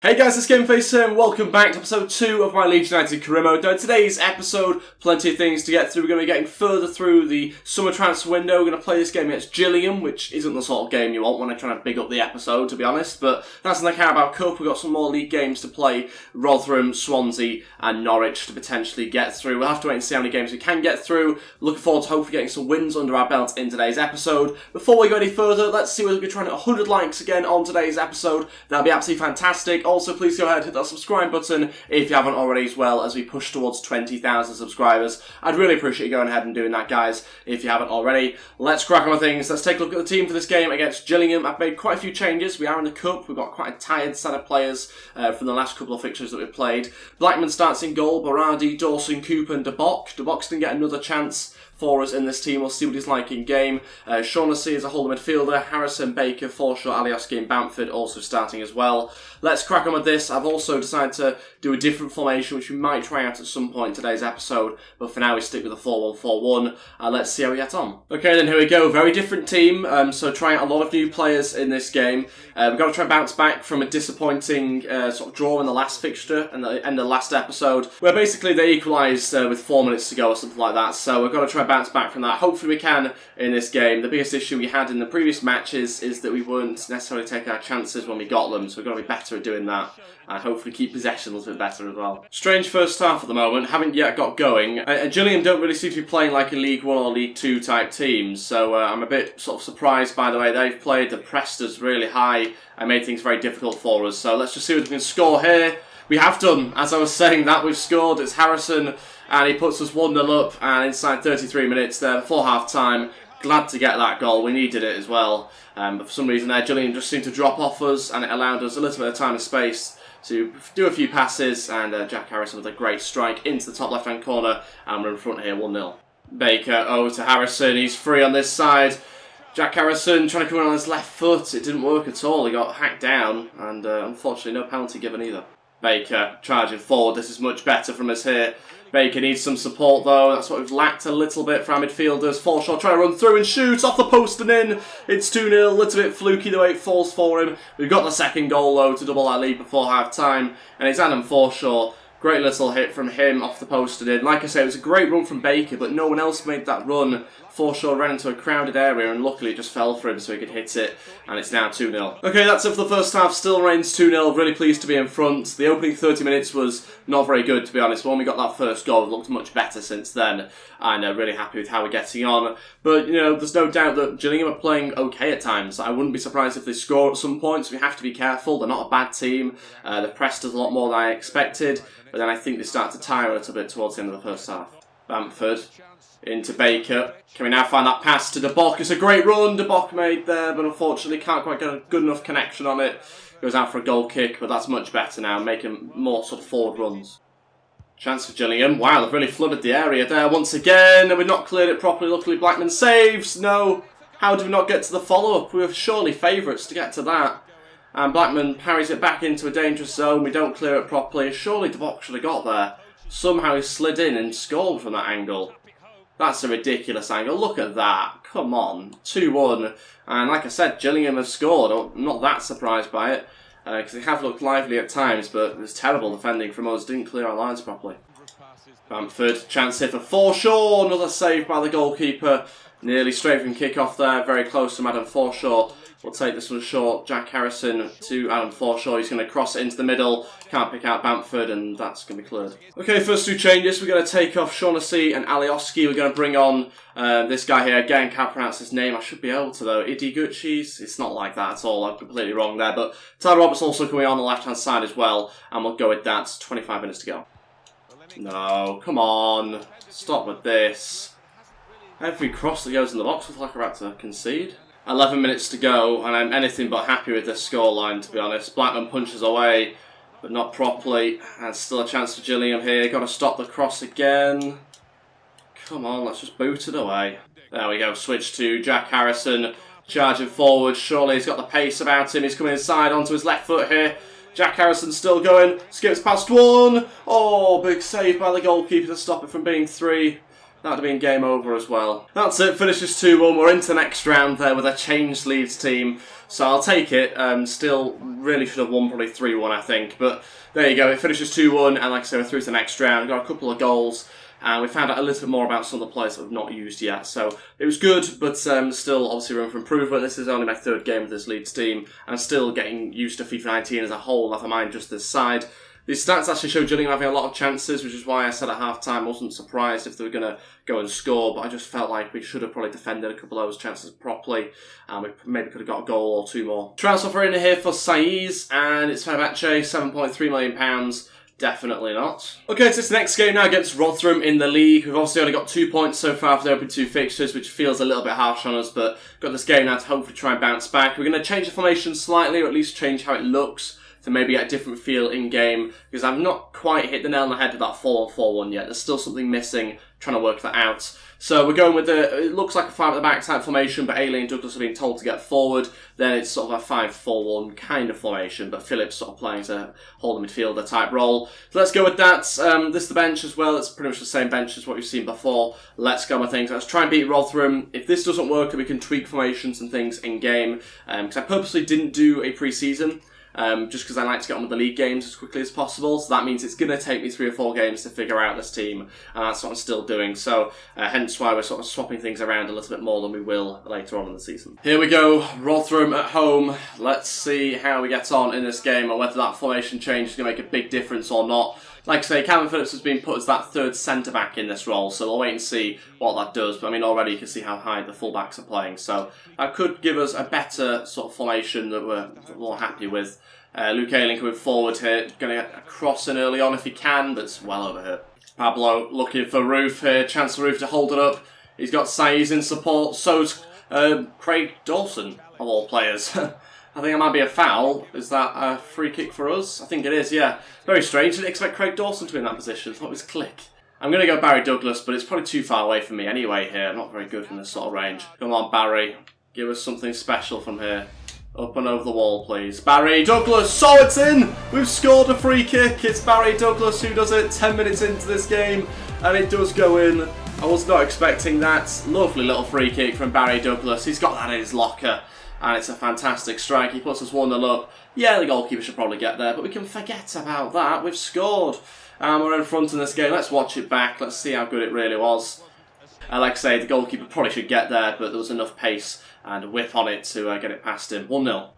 Hey guys, it's Gameface here and welcome back to episode 2 of my Leeds United career mode. Now, in today's episode, plenty of things to get through. We're going to be getting further through the summer transfer window. We're going to play this game against Gillingham, which isn't the sort of game you want when I'm trying to big up the episode, to be honest. But that's in the Carabao Cup. We've got some more league games to play. Rotherham, Swansea and Norwich to potentially get through. We'll have to wait and see how many games we can get through. Looking forward to hopefully getting some wins under our belt in today's episode. Before we go any further, let's see whether we can try and hit 100 likes again on today's episode. That'd be absolutely fantastic. Also, please go ahead, hit that subscribe button if you haven't already as well, as we push towards 20,000 subscribers. I'd really appreciate you going ahead and doing that, guys, if you haven't already. Let's crack on with things. Let's take a look at the team for this game against Gillingham. I've made quite a few changes. We are in the Cup. We've got quite a tired set of players from the last couple of fixtures that we've played. Blackman starts in goal. Baradi, Dawson, Cooper and De Bock. De Bock's going to get another chance for us in this team. We'll see what he's like in game. Shaughnessy is a holding midfielder. Harrison, Baker, Forshaw, Alioski and Bamford also starting as well. Let's crack on with this. I've also decided to do a different formation, which we might try out at some point in today's episode, but for now we stick with the 4-1-4-1. Let's see how we get on. Okay, then here we go. Very different team, so trying out a lot of new players in this game. We've got to try and bounce back from a disappointing sort of draw in the last fixture and the end of the last episode, where basically they equalised with 4 minutes to go or something like that. So we've got to try and bounce back from that. Hopefully we can in this game. The biggest issue we had in the previous matches is that we weren't necessarily taking our chances when we got them, so we've got to be better at doing that and hopefully keep possession a little bit better as well. Strange first half at the moment, haven't yet got going. Gillingham don't really seem to be playing like a League 1 or League 2 type team, so I'm a bit sort of surprised by the way they've played. They've pressed us really high and made things very difficult for us, so let's just see what we can score here. We have done, as I was saying, that we've scored. It's Harrison and he puts us 1-0 up, and inside 33 minutes there before half time, glad to get that goal. We needed it as well, but for some reason there Gillingham just seemed to drop off us, and it allowed us a little bit of time and space to do a few passes, and Jack Harrison with a great strike into the top left hand corner, and we're in front here 1-0. Baker over to Harrison, he's free on this side. Jack Harrison trying to come in on his left foot, it didn't work at all, he got hacked down, and unfortunately no penalty given either. Baker charging forward, this is much better from us here. Baker needs some support though, that's what we've lacked a little bit for our midfielders. Forshaw trying to run through and shoot, off the post and in. It's 2-0, a little bit fluky the way it falls for him. We've got the second goal though to double our lead before half time, and it's Adam Forshaw. Great little hit from him off the post and in. Like I say, it was a great run from Baker, but no one else made that run. Forshaw ran into a crowded area and luckily it just fell for him so he could hit it, and it's now 2-0. Okay, that's it for the first half. Still reigns 2-0. Really pleased to be in front. The opening 30 minutes was not very good, to be honest. When we got that first goal, it looked much better since then, and really happy with how we're getting on. But, you know, there's no doubt that Gillingham are playing okay at times. I wouldn't be surprised if they score at some points. We have to be careful. They're not a bad team. They've pressed us a lot more than I expected, but then I think they start to tire a little bit towards the end of the first half. Bamford into Baker. Can we now find that pass to De Bock? It's a great run De Bock made there, but unfortunately can't quite get a good enough connection on it. Goes out for a goal kick, but that's much better now, making more sort of forward runs. Chance for Gillingham. Wow, they've really flooded the area there once again, and we've not cleared it properly. Luckily Blackman saves. No, how do we not get to the follow-up? We were surely favourites to get to that. And Blackman parries it back into a dangerous zone. We don't clear it properly. Surely De Bock should have got there. Somehow he slid in and scored from that angle. That's a ridiculous angle. Look at that. Come on. 2-1. And like I said, Gillingham have scored. I'm not that surprised by it, because they have looked lively at times, but it was terrible defending from us. Didn't clear our lines properly. Bamford, chance here for Forshaw. Another save by the goalkeeper. Nearly straight from kick-off there. Very close to Adam Forshaw. We'll take this one short. Jack Harrison to Adam Forshaw. He's going to cross it into the middle. Can't pick out Bamford, and that's going to be cleared. Okay, first two changes. We're going to take off Shaughnessy and Alioski. We're going to bring on this guy here. Again, can't pronounce his name. I should be able to, though. Idiguchis. It's not like that at all. I'm completely wrong there. But Tyler Roberts also coming on the left-hand side as well, and we'll go with that. 25 minutes to go. No, come on. Stop with this. Every cross that goes in the box looks like we're about to concede. 11 minutes to go, and I'm anything but happy with this scoreline, to be honest. Blackman punches away, but not properly. And still a chance for Gillingham here. Got to stop the cross again. Come on, let's just boot it away. There we go. Switch to Jack Harrison, charging forward. Surely he's got the pace about him. He's coming inside onto his left foot here. Jack Harrison still going. Skips past one. Oh, big save by the goalkeeper to stop it from being 3. That would have been game over as well. That's it, finishes 2-1. We're into the next round there with a changed Leeds team. So I'll take it. Still really should have won probably 3-1, I think. But there you go, it finishes 2-1. And like I said, we're through to the next round. Got a couple of goals. And we found out a little bit more about some of the players that we've not used yet. So it was good, but still obviously room for improvement. This is only my third game with this Leeds team. And I'm still getting used to FIFA 19 as a whole, never mind just this side. These stats actually show Gillingham having a lot of chances, which is why I said at half-time I wasn't surprised if they were going to go and score, but I just felt like we should have probably defended a couple of those chances properly, and we maybe could have got a goal or two more. Transfer in here for Saiz, and it's Ep2, £7.3 million. Definitely not. Okay, so this next game now against Rotherham in the league. We've obviously only got 2 points so far for the open 2 fixtures, which feels a little bit harsh on us, but got this game now to hopefully try and bounce back. We're going to change the formation slightly, or at least change how it looks, to maybe get a different feel in-game, because I've not quite hit the nail on the head with that 4-1-4-1 yet. There's still something missing, trying to work that out. So we're going with it looks like a 5 at the back type formation, but Ailey and Douglas are being told to get forward. Then it's sort of a 5-4-1 kind of formation, but Phillips sort of playing a holding midfielder type role. So let's go with that. This is the bench as well. It's pretty much the same bench as what we've seen before. Let's go with things. Let's try and beat Rotherham. If this doesn't work, we can tweak formations and things in-game, because I purposely didn't do a pre-season. Just because I like to get on with the league games as quickly as possible. So that means it's going to take me 3 or 4 games to figure out this team. And that's what I'm still doing. So hence why we're sort of swapping things around a little bit more than we will later on in the season. Here we go. Rotherham at home. Let's see how we get on in this game and whether that formation change is going to make a big difference or not. Like I say, Calvin Phillips has been put as that third centre-back in this role, so we'll wait and see what that does. But I mean, already you can see how high the full-backs are playing, so that could give us a better sort of formation that we're more happy with. Luke Ayling coming forward here, going to get a cross in early on if he can, but it's well over here. Pablo looking for Roof here, chance for Roof to hold it up. He's got Saiz in support, so's Craig Dawson, of all players. I think it might be a foul. Is that a free kick for us? I think it is, yeah. Very strange. Didn't expect Craig Dawson to be in that position. Thought it was Click. I'm going to go Barry Douglas, but it's probably too far away from me anyway here. I'm not very good in this sort of range. Come on, Barry. Give us something special from here. Up and over the wall, please. Barry Douglas. Oh, it's in! We've scored a free kick. It's Barry Douglas who does it 10 minutes into this game. And it does go in. I was not expecting that. Lovely little free kick from Barry Douglas. He's got that in his locker. And it's a fantastic strike. He puts us 1-0 up. Yeah, the goalkeeper should probably get there, but we can forget about that. We've scored. And we're in front in this game. Let's watch it back. Let's see how good it really was. Like I say, the goalkeeper probably should get there, but there was enough pace and whip on it to get it past him. 1-0.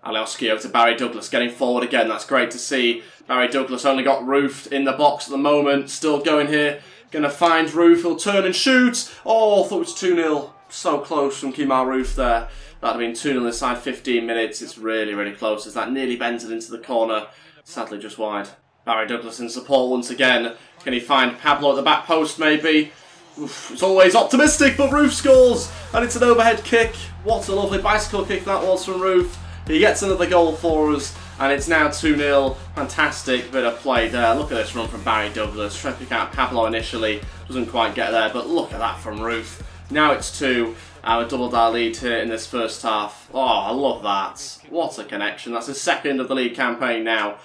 Alioski over to Barry Douglas, getting forward again. That's great to see. Barry Douglas only got Roof in the box at the moment. Still going here. Going to find Roof. He'll turn and shoot. Oh, I thought it was 2-0. So close from Kemar Roof there. That would have been 2-0 inside 15 minutes. It's really, really close as that nearly bends it into the corner. Sadly just wide. Barry Douglas in support once again. Can he find Pablo at the back post maybe? Oof, it's always optimistic, but Roof scores. And it's an overhead kick. What a lovely bicycle kick that was from Roof. He gets another goal for us. And it's now 2-0. Fantastic bit of play there. Look at this run from Barry Douglas. Trying to pick out Pablo initially. Doesn't quite get there, but look at that from Roof. Now it's 2. Our doubled our lead here in this first half. Oh, I love that. What a connection. That's the second of the league campaign now.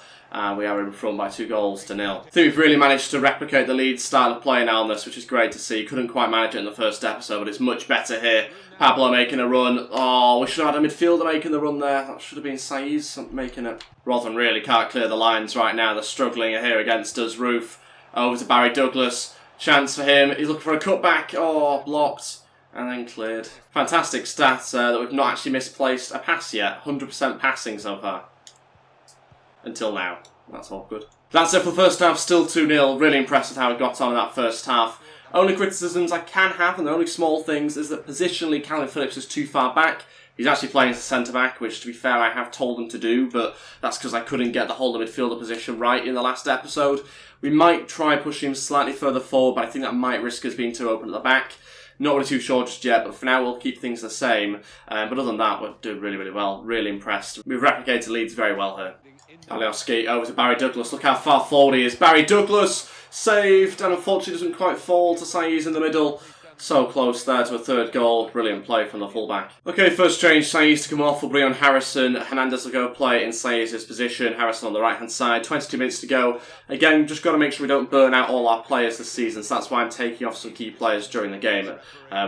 We are in front by 2-0. I think we've really managed to replicate the Leeds style of play now on this, which is great to see. Couldn't quite manage it in the first episode, but it's much better here. Pablo making a run. Oh, we should have had a midfielder making the run there. That should have been Saiz making it. Rotherham really can't clear the lines right now. They're struggling here against us. Roof over to Barry Douglas. Chance for him. He's looking for a cutback. Oh, blocked. And then cleared. Fantastic stats that we've not actually misplaced a pass yet. 100% passing so far. Until now. That's all good. That's it for the first half. Still 2-0. Really impressed with how we got on in that first half. Only criticisms I can have, and the only small things, is that positionally Calvin Phillips is too far back. He's actually playing as a centre-back, which, to be fair, I have told him to do, but that's because I couldn't get the holding midfielder position right in the last episode. We might try pushing him slightly further forward, but I think that might risk us being too open at the back. Not really too sure just yet, but for now we'll keep things the same. But other than that, we're doing really, really well. Really impressed. We've replicated Leeds very well here. Alioski over to Barry Douglas. Look how far forward he is. Barry Douglas saved, and unfortunately doesn't quite fall to Saiz in the middle. So close there to a third goal. Brilliant play from the fullback. Okay, first change. Saiz to come off will bring on Harrison. Hernandez will go play in Saiz's position. Harrison on the right-hand side. 22 minutes to go. Again, just got to make sure we don't burn out all our players this season. So that's why I'm taking off some key players during the game.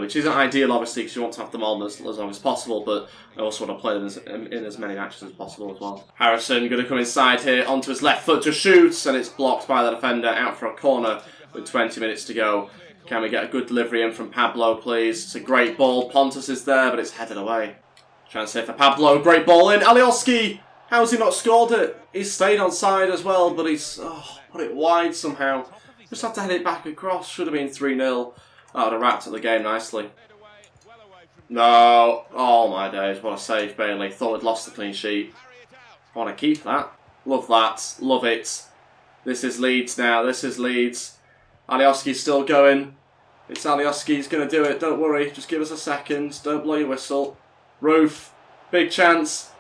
Which isn't ideal, obviously, because you want to have them on as long as possible. But I also want to play them in as many matches as possible as well. Harrison going to come inside here onto his left foot to shoot. And it's blocked by the defender out for a corner with 20 minutes to go. Can we get a good delivery in from Pablo, please? It's a great ball. Pontus is there, but it's headed away. Chance here for Pablo. Great ball in. Alioski! How has he not scored it? He's stayed on side as well, but he's put it wide somehow. Just had to head it back across. Should have been 3-0. That would have wrapped up the game nicely. No. Oh my days. What a save, Bailey. Thought we'd lost the clean sheet. I want to keep that. Love that. Love it. This is Leeds now. This is Leeds. Alioski's still going. It's Alioski, he's going to do it, don't worry, just give us a second, don't blow your whistle. Roof, big chance,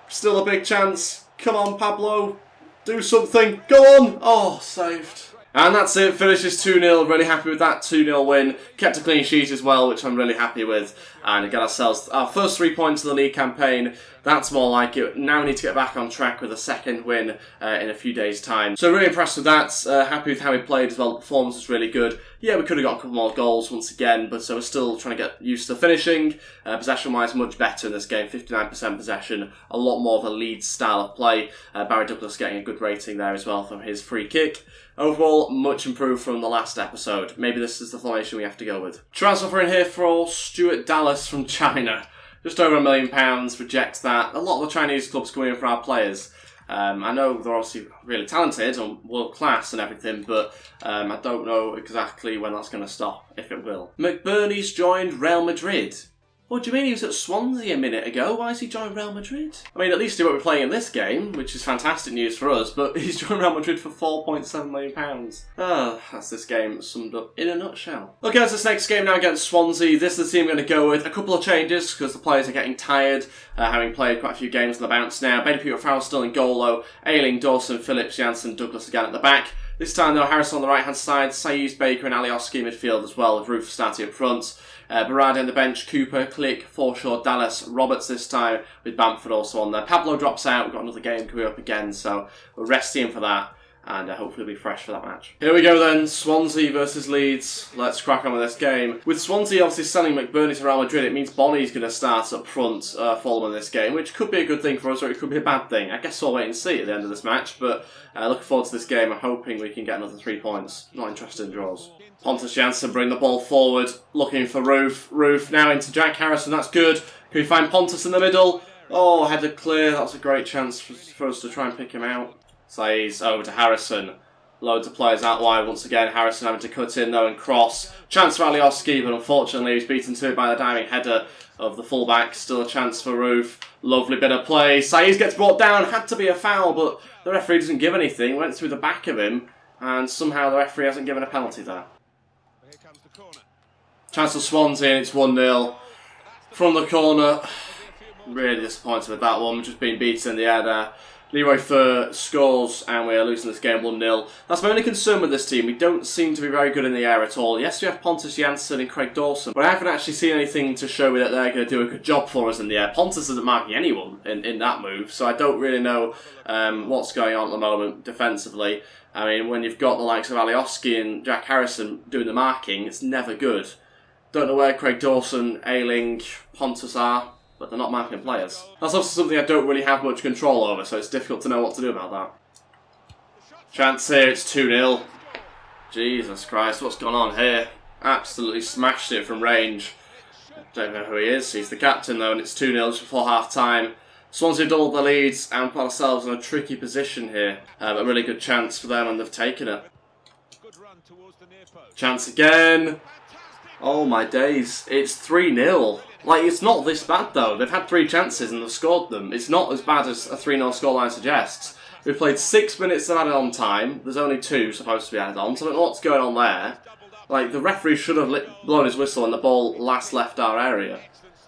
still a big chance, come on Pablo, do something, go on! Oh, saved. And that's it, finishes 2-0, really happy with that 2-0 win. Kept a clean sheet as well, which I'm really happy with. And got ourselves our first 3 points of the league campaign. That's more like it. Now we need to get back on track with a second win in a few days' time. So really impressed with that, happy with how we played as well. The performance was really good. Yeah, we could have got a couple more goals once again, but so we're still trying to get used to finishing. Possession-wise, much better in this game, 59% possession, a lot more of a Leeds style of play. Barry Douglas getting a good rating there as well from his free kick. Overall, much improved from the last episode. Maybe this is the formation we have to go with. Transfer in here for Stuart Dallas from China. Just over £1 million, reject that. A lot of the Chinese clubs coming in for our players. I know they're obviously really talented and world class and everything, but I don't know exactly when that's going to stop, if it will. McBurney's joined Real Madrid. What do you mean he was at Swansea a minute ago? Why has he joined Real Madrid? I mean, at least he won't be playing in this game, which is fantastic news for us, but he's joined Real Madrid for £4.7 million. That's this game summed up in a nutshell. Okay, that's this next game now against Swansea. This is the team I'm going to go with. A couple of changes, because the players are getting tired, having played quite a few games on the bounce now. Bailey Peter Farrell still in goal, though. Ayling, Dawson, Phillips, Jansen, Douglas again at the back. This time, though, Harrison on the right-hand side, Saiz, Baker and Alioski midfield as well, with Roof starting up front. Barada on the bench, Cooper, Click, Forshaw, Dallas, Roberts this time, with Bamford also on there. Pablo drops out, we've got another game coming up again, so we're resting him for that, and hopefully we'll be fresh for that match. Here we go then, Swansea versus Leeds. Let's crack on with this game. With Swansea obviously selling McBurney to Real Madrid, it means Bonnie's going to start up front for them in this game, which could be a good thing for us, or it could be a bad thing. I guess we'll wait and see at the end of this match, but looking forward to this game. I'm hoping we can get another 3 points. Not interested in draws. Pontus Janssen bring the ball forward, looking for Roof. Roof now into Jack Harrison, that's good. Can we find Pontus in the middle? Oh, header clear, that's a great chance for us to try and pick him out. Saiz over to Harrison. Loads of players out wide once again. Harrison having to cut in though and cross. Chance for Alioski, but unfortunately he's beaten to it by the diving header of the fullback. Still a chance for Roof. Lovely bit of play. Saiz gets brought down. Had to be a foul, but the referee doesn't give anything. Went through the back of him, and somehow the referee hasn't given a penalty there. Chance for Swansea, and it's 1-0 from the corner. Really disappointed with that one. Just being beaten in the air there. Leroy Fer scores, and we are losing this game 1-0. That's my only concern with this team. We don't seem to be very good in the air at all. Yes, we have Pontus Janssen and Craig Dawson, but I haven't actually seen anything to show me that they're going to do a good job for us in the air. Pontus isn't marking anyone in that move, so I don't really know what's going on at the moment defensively. I mean, when you've got the likes of Alioski and Jack Harrison doing the marking, it's never good. Don't know where Craig Dawson, Ayling, Pontus are, but they're not marking players. That's also something I don't really have much control over, so it's difficult to know what to do about that. Chance here, it's 2-0. Jesus Christ, what's gone on here? Absolutely smashed it from range. Don't know who he is. He's the captain though, and it's 2-0 just before half-time. Swansea doubled the leads and put ourselves in a tricky position here. A really good chance for them, and they've taken it. Chance again. Oh my days, it's 3-0. Like, it's not this bad though. They've had 3 chances and they've scored them. It's not as bad as a 3-0 scoreline suggests. We've played 6 minutes of added on time. There's only 2 supposed to be added on, so I don't know what's going on there. Like, the referee should have blown his whistle and the ball last left our area.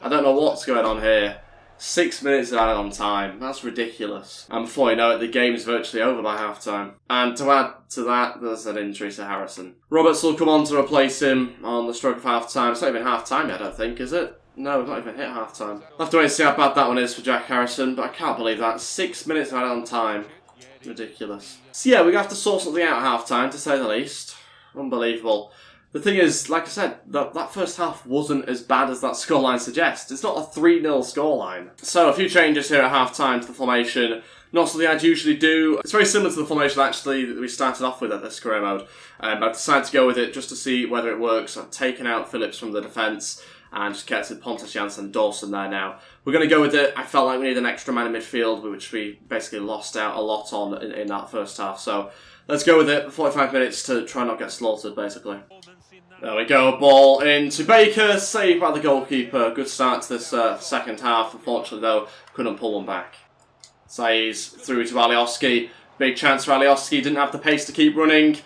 I don't know what's going on here. 6 minutes added on time. That's ridiculous. And before you know it, the game is virtually over by half-time. And to add to that, there's an injury to Harrison. Roberts will come on to replace him on the stroke of half-time. It's not even half-time yet, I don't think, is it? No, we've not even hit half-time. I'll have to wait and see how bad that one is for Jack Harrison, but I can't believe that. 6 minutes added on time. Ridiculous. So yeah, we're going to have to sort something out at half-time, to say the least. Unbelievable. The thing is, like I said, that first half wasn't as bad as that scoreline suggests. It's not a 3-0 scoreline. So a few changes here at half-time to the formation. Not something I'd usually do. It's very similar to the formation, actually, that we started off with at this career mode. But I've decided to go with it just to see whether it works. I've taken out Phillips from the defence and just kept with Pontus Jansson and Dawson there now. We're going to go with it. I felt like we need an extra man in midfield, which we basically lost out a lot on in that first half. So let's go with it. 45 minutes to try not get slaughtered, basically. There we go, ball into Baker, saved by the goalkeeper. Good start to this second half. Unfortunately, though, couldn't pull one back. Saiz through to Alioski. Big chance for Alioski, didn't have the pace to keep running.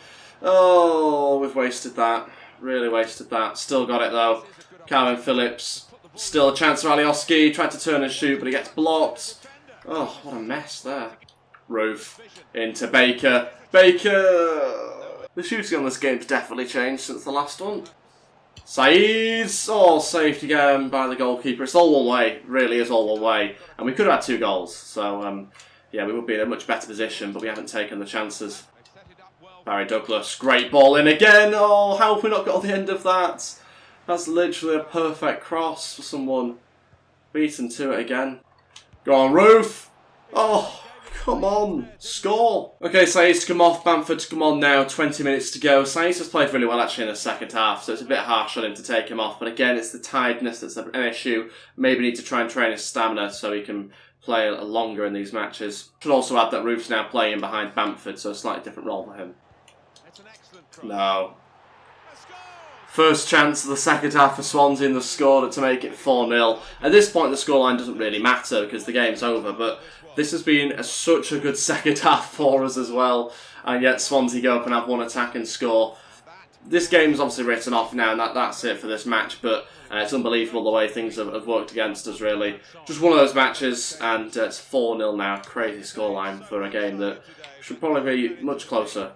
Oh, we've wasted that. Really wasted that. Still got it, though. Calvin Phillips, still a chance for Alioski. Tried to turn and shoot, but he gets blocked. Oh, what a mess there. Roof into Baker. Baker! The shooting on this game's definitely changed since the last one. Saiz! Oh, saved again by the goalkeeper. It's all one way. It really is all one way. And we could have had 2 goals. So, yeah, we would be in a much better position, but we haven't taken the chances. Barry Douglas, great ball in again. Oh, how have we not got the end of that? That's literally a perfect cross for someone. Beaten to it again. Go on, Roof! Oh! Come on, score! Okay, Saiz to come off, Bamford to come on now, 20 minutes to go. Saiz has played really well actually in the second half, so it's a bit harsh on him to take him off. But again, it's the tiredness that's an issue. Maybe need to try and train his stamina so he can play longer in these matches. Should also add that Roof's now playing behind Bamford, so a slightly different role for him. No. First chance of the second half for Swansea and they've scored it to make it 4-0. At this point the scoreline doesn't really matter because the game's over, but this has been such a good second half for us as well, and yet Swansea go up and have one attack and score. This game's obviously written off now, and that's it for this match, but it's unbelievable the way things have worked against us, really. Just one of those matches, and it's 4-0 now. Crazy scoreline for a game that should probably be much closer.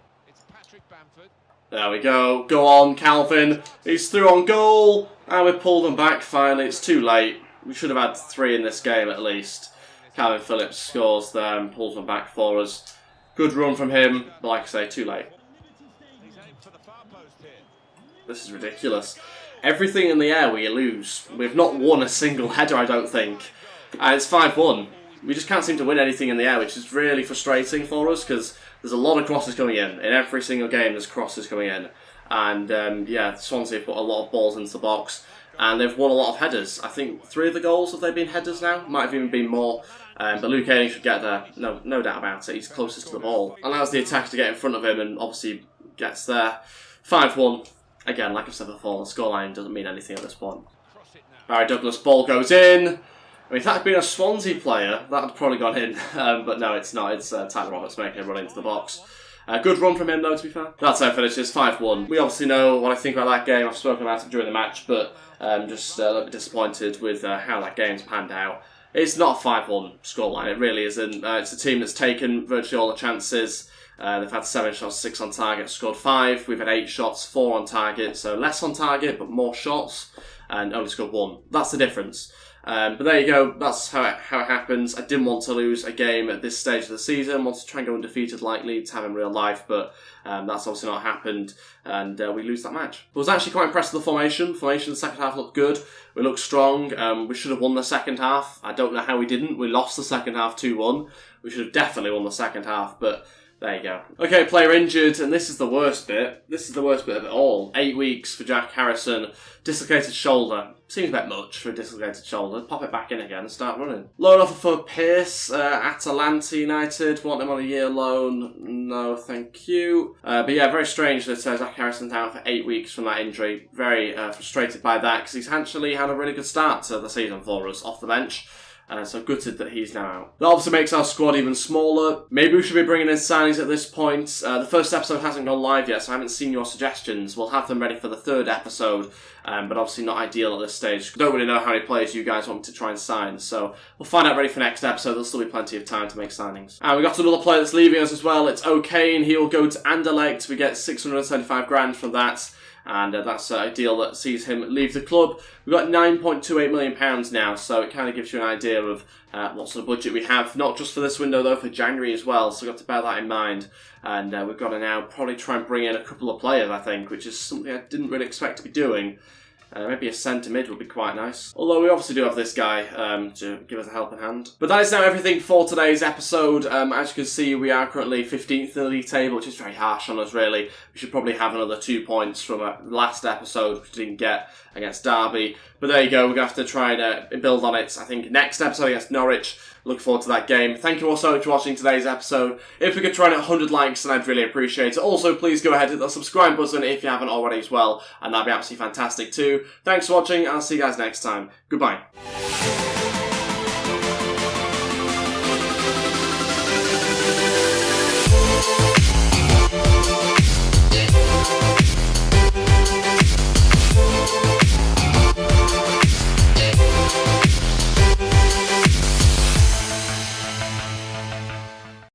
There we go. Go on, Calvin. He's through on goal, and we pulled them back finally. It's too late. We should have had 3 in this game at least. Calvin Phillips scores there and pulls them back for us. Good run from him, but like I say, too late. This is ridiculous. Everything in the air we lose. We've not won a single header, I don't think. And it's 5-1. We just can't seem to win anything in the air, which is really frustrating for us because there's a lot of crosses coming in. In every single game there's crosses coming in. And yeah, Swansea have put a lot of balls into the box. And they've won a lot of headers. I think 3 of the goals have they been headers now. Might have even been more. But Luke Ayling should get there. No doubt about it. He's closest to the ball. Allows the attacker to get in front of him and obviously gets there. 5-1. Again, like I've said before, the scoreline doesn't mean anything at this point. Barry Douglas, ball goes in. I mean, if that had been a Swansea player, that had probably gone in. But no, it's not. It's Tyler Roberts making a run into the box. Good run from him, though, to be fair. That's how it finishes, 5-1. We obviously know what I think about that game. I've spoken about it during the match, but just a little bit disappointed with how that game's panned out. It's not a 5-1 scoreline, it really isn't. It's a team that's taken virtually all the chances. They've had 7 shots, 6 on target, scored 5. We've had 8 shots, 4 on target, so less on target, but more shots, and only scored 1. That's the difference. But there you go, that's how it happens. I didn't want to lose a game at this stage of the season. I wanted to try and go undefeated like Leeds have in real life, but that's obviously not happened, and we lose that match. I was actually quite impressed with the formation. Formation in the second half looked good. We looked strong. We should have won the second half. I don't know how we didn't. We lost the second half 2-1. We should have definitely won the second half, but there you go. Okay, player injured, and this is the worst bit. This is the worst bit of it all. 8 weeks for Jack Harrison. Dislocated shoulder. Seems a bit much for a dislocated shoulder. Pop it back in again and start running. Loan offer for Pearce, Atalanta United. Want him on a year loan? No, thank you. But yeah, very strange that Jack Harrison's out for 8 weeks from that injury. Very frustrated by that because he's actually had a really good start to the season for us off the bench. So gutted that he's now out. That obviously makes our squad even smaller. Maybe we should be bringing in signings at this point. The first episode hasn't gone live yet, so I haven't seen your suggestions. We'll have them ready for the third episode, but obviously not ideal at this stage. Don't really know how many players you guys want me to try and sign, so we'll find out ready for next episode. There'll still be plenty of time to make signings. And we got another player that's leaving us as well. It's O'Kane. He'll go to Anderlecht. We get 675 grand from that. And that's a deal that sees him leave the club. We've got £9.28 million now, so it kind of gives you an idea of what sort of budget we have, not just for this window though, for January as well, so we've got to bear that in mind. And we've got to now probably try and bring in a couple of players, I think, which is something I didn't really expect to be doing. Maybe a centre mid would be quite nice. Although we obviously do have this guy to give us a helping hand. But that is now everything for today's episode. As you can see, we are currently 15th in the league table, which is very harsh on us, really. We should probably have another 2 points from last episode, which we didn't get against Derby. But there you go, we're going to have to try and build on it. I think next episode against Norwich. Look forward to that game. Thank you all so much for watching today's episode. If we could try and hit 100 likes, then I'd really appreciate it. Also, please go ahead and hit the subscribe button if you haven't already as well, and that'd be absolutely fantastic too. Thanks for watching, and I'll see you guys next time. Goodbye.